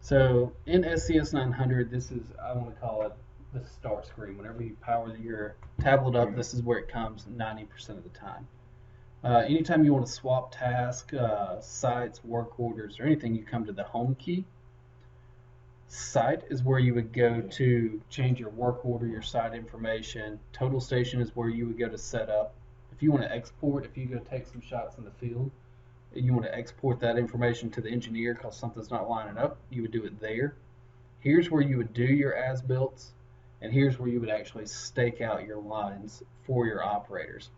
So in SCS900, this is, I want to call it the start screen. Whenever you power your tablet up, this is where it comes 90% of the time. Anytime you want to swap tasks, sites, work orders, or anything, you come to the home key. Site is where you would go to change your work order, your site information. Total station is where you would go to set up. If you want to export, if you go take some shots in the field, you want to export that information to the engineer because something's not lining up, you would do it there. Here's where you would do your as-builts, and here's where you would actually stake out your lines for your operators.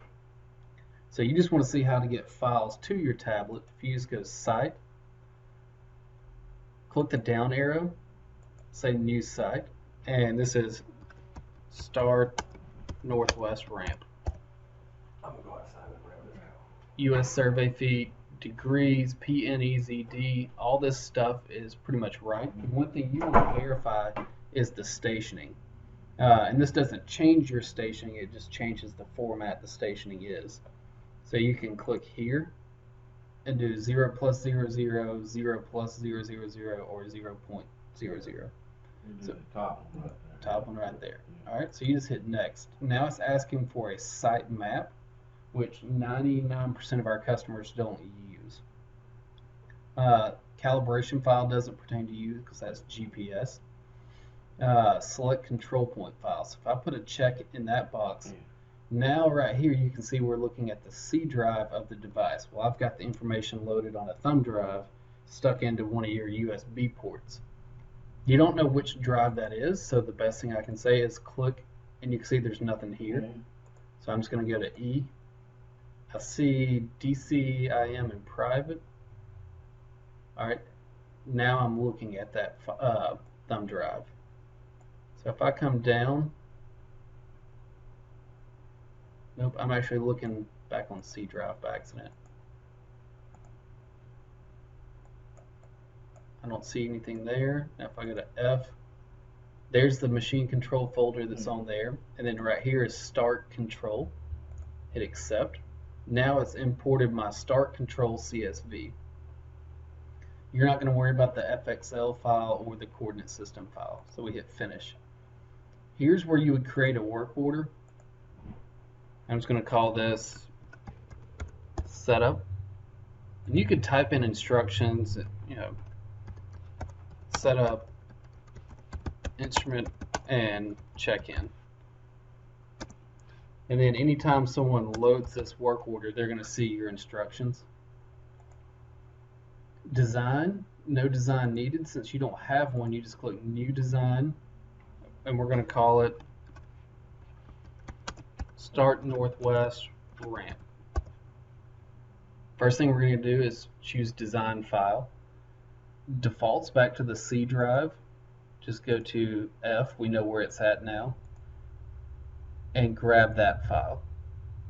So you just want to see how to get files to your tablet. If you just go to Site, click the down arrow, say New Site, and this is Start Northwest Ramp. I'm gonna go outside and grab this out. US survey feet, degrees, PNEZD, all this stuff is pretty much right. The one thing you want to verify is the stationing. And this doesn't change your stationing, it just changes the format the stationing is. So you can click here and do 0 plus 0, 0, 0 plus 0, 0, 0, or 0.00. So the top one right there. Top one right there. Alright, so you just hit next. Now it's asking for a site map, which 99% of our customers don't use. Calibration file doesn't pertain to you because that's GPS. Select control point files. If I put a check in that box, now right here you can see we're looking at the C drive of the device. Well, I've got the information loaded on a thumb drive stuck into one of your USB ports. You don't know which drive that is, so the best thing I can say is click, and you can see there's nothing here. So I'm just going to go to E. I see DCIM in private. Alright, now I'm looking at that thumb drive. So if I come down, nope, I'm actually looking back on C drive by accident. I don't see anything there. Now if I go to F, there's the machine control folder that's on there. And then right here is start control. Hit accept. Now it's imported my start control CSV. You're not going to worry about the FXL file or the coordinate system file. So we hit finish. Here's where you would create a work order. I'm just going to call this setup. And you could type in instructions, set up instrument and check in. And then anytime someone loads this work order, they're going to see your instructions. Design, no design needed. Since you don't have one, you just click new design, and we're going to call it Start Northwest Ramp. First thing we're going to do is choose design file. Defaults back to the C drive. Just go to F, we know where it's at now, and grab that file.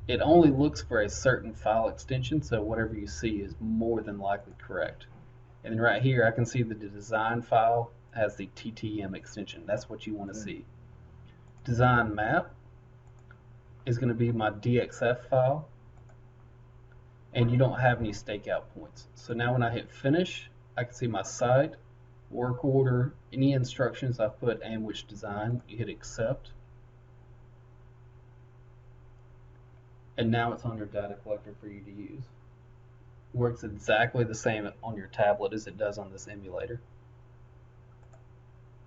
It only looks for a certain file extension, so whatever you see is more than likely correct. And then right here I can see that the design file has the TTM extension. That's what you want to see. Design map is going to be my DXF file, and you don't have any stakeout points. So now when I hit finish, I can see my site, work order, any instructions I put, and which design. You hit accept. And now it's on your data collector for you to use. Works exactly the same on your tablet as it does on this emulator.